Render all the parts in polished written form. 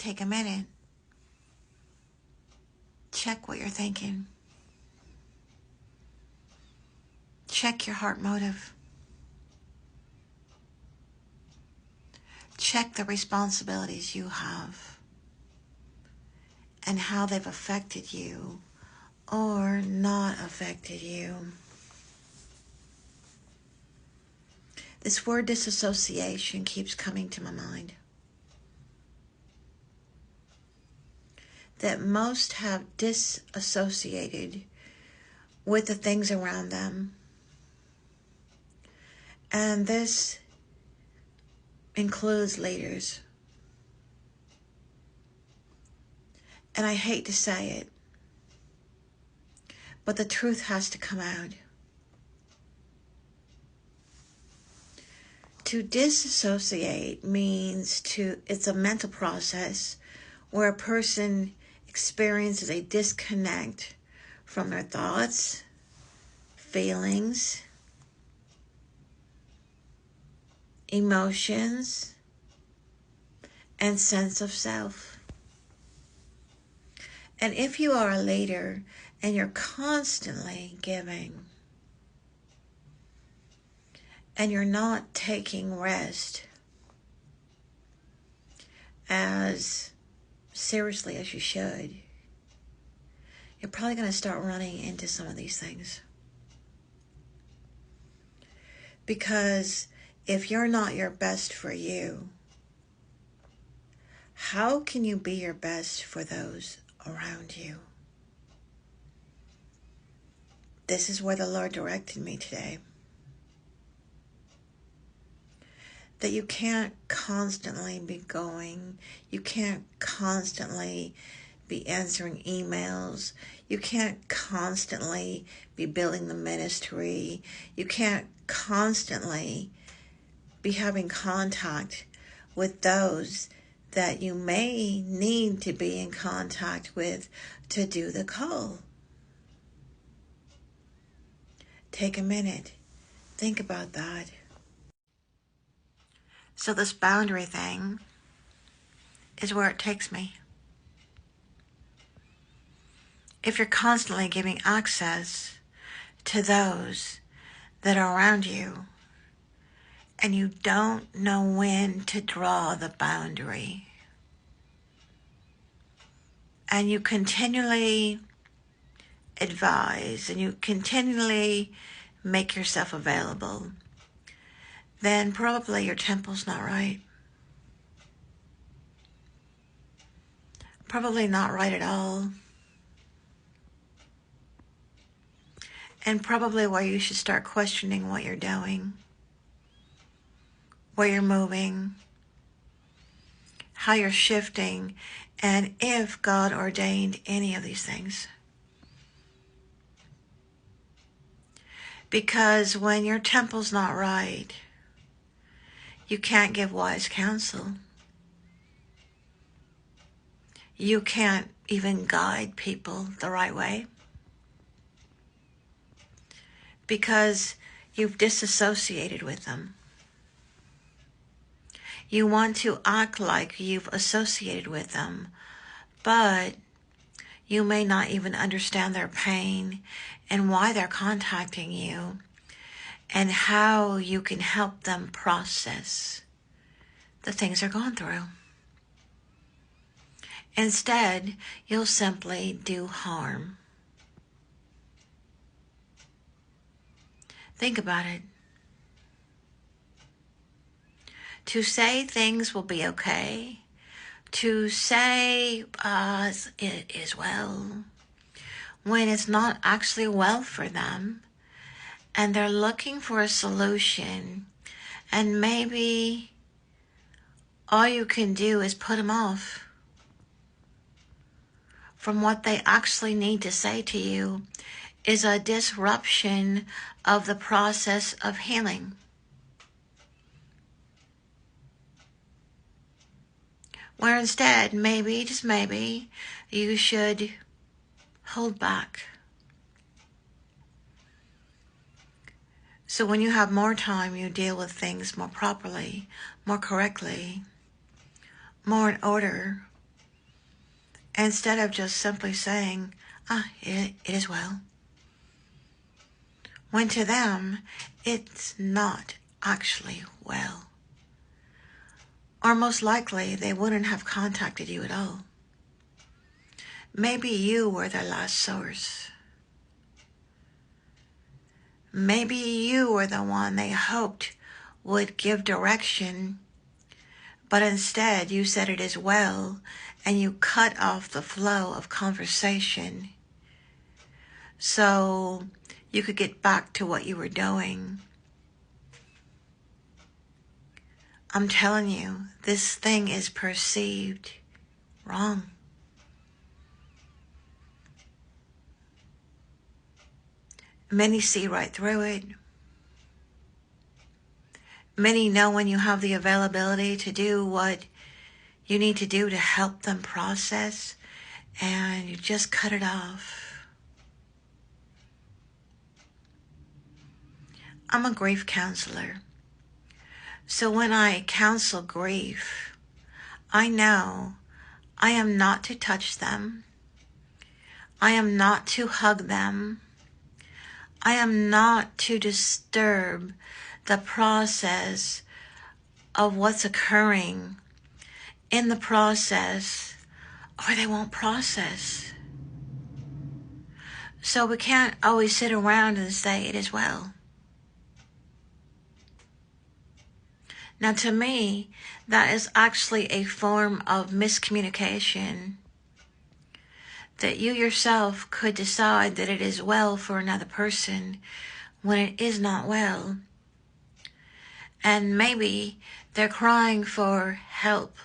take a minute. Check what you're thinking. Check your heart motive. Check the responsibilities you have and how they've affected you or not affected you. This word disassociation keeps coming to my mind. That most have disassociated with the things around them. And this includes leaders. And I hate to say it, but the truth has to come out. To disassociate means it's a mental process where a person experiences a disconnect from their thoughts, feelings, emotions, and sense of self. And if you are a leader and you're constantly giving and you're not taking rest as seriously as you should, you're probably going to start running into some of these things. Because if you're not your best for you, how can you be your best for those around you? This is where the Lord directed me today. That you can't constantly be going. You can't constantly be answering emails. You can't constantly be building the ministry. You can't constantly be having contact with those that you may need to be in contact with to do the call. Take a minute. Think about that. So this boundary thing is where it takes me. If you're constantly giving access to those that are around you and you don't know when to draw the boundary, and you continually advise and you continually make yourself available, then probably your temple's not right. Probably not right at all. And probably where you should start questioning what you're doing, where you're moving, how you're shifting, and if God ordained any of these things. Because when your temple's not right, you can't give wise counsel. You can't even guide people the right way. Because you've disassociated with them. You want to act like you've associated with them, but you may not even understand their pain and why they're contacting you and how you can help them process the things they're going through. Instead, you'll simply do harm. Think about it. To say things will be okay, to say it is well, when it's not actually well for them, and they're looking for a solution, and maybe all you can do is put them off from what they actually need to say to you, is a disruption of the process of healing. Where instead, maybe, just maybe, you should hold back. So when you have more time, you deal with things more properly, more correctly, more in order, instead of just simply saying, it is well. When to them, it's not actually well. Or most likely, they wouldn't have contacted you at all. Maybe you were their last source. Maybe you were the one they hoped would give direction, but instead you said it is well, and you cut off the flow of conversation so you could get back to what you were doing. I'm telling you, this thing is perceived wrong. Many see right through it. Many know when you have the availability to do what you need to do to help them process, and you just cut it off. I'm a grief counselor. So when I counsel grief, I know I am not to touch them. I am not to hug them. I am not to disturb the process of what's occurring in the process, or they won't process. So we can't always sit around and say it is well. Now to me, that is actually a form of miscommunication, that you yourself could decide that it is well for another person when it is not well. And maybe they're crying for help.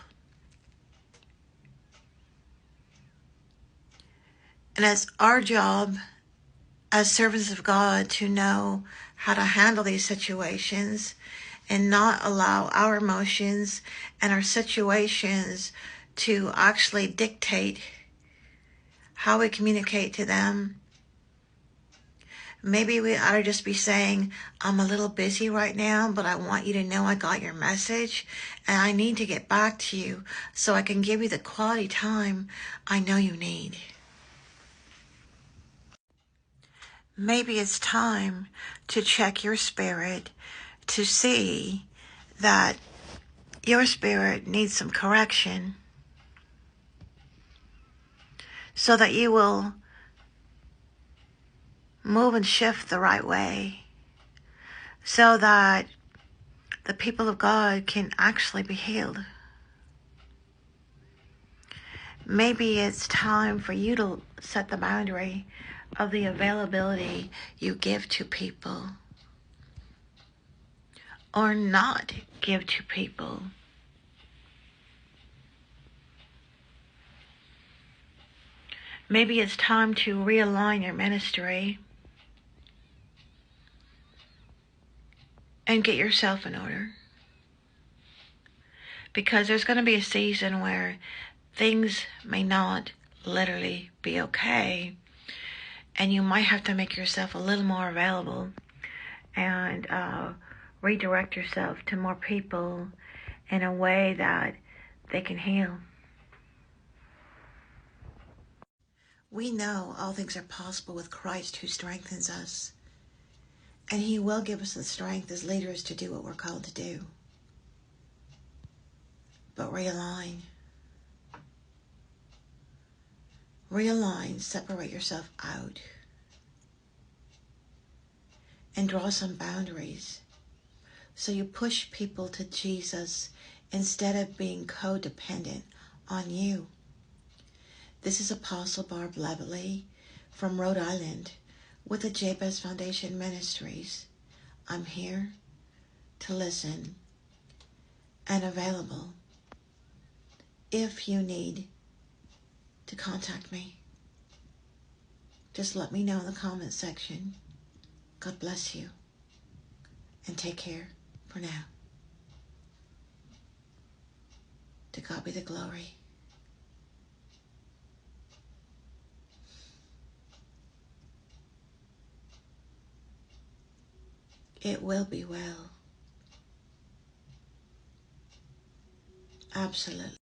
And it's our job as servants of God to know how to handle these situations and not allow our emotions and our situations to actually dictate how we communicate to them. Maybe we ought to just be saying, I'm a little busy right now, but I want you to know I got your message and I need to get back to you so I can give you the quality time I know you need. Maybe it's time to check your spirit to see that your spirit needs some correction so that you will move and shift the right way, so that the people of God can actually be healed. Maybe it's time for you to set the boundary of the availability you give to people or not give to people. Maybe it's time to realign your ministry and get yourself in order. Because there's going to be a season where things may not literally be okay, and you might have to make yourself a little more available and redirect yourself to more people in a way that they can heal. We know all things are possible with Christ who strengthens us, and He will give us the strength as leaders to do what we're called to do. But realign. Realign, separate yourself out, and draw some boundaries so you push people to Jesus instead of being codependent on you. This is Apostle Barb Leveley from Rhode Island with the Jabez Foundation Ministries. I'm here to listen and available if you need to contact me. Just let me know in the comment section. God bless you and take care for now. To God be the glory. It will be well. Absolutely.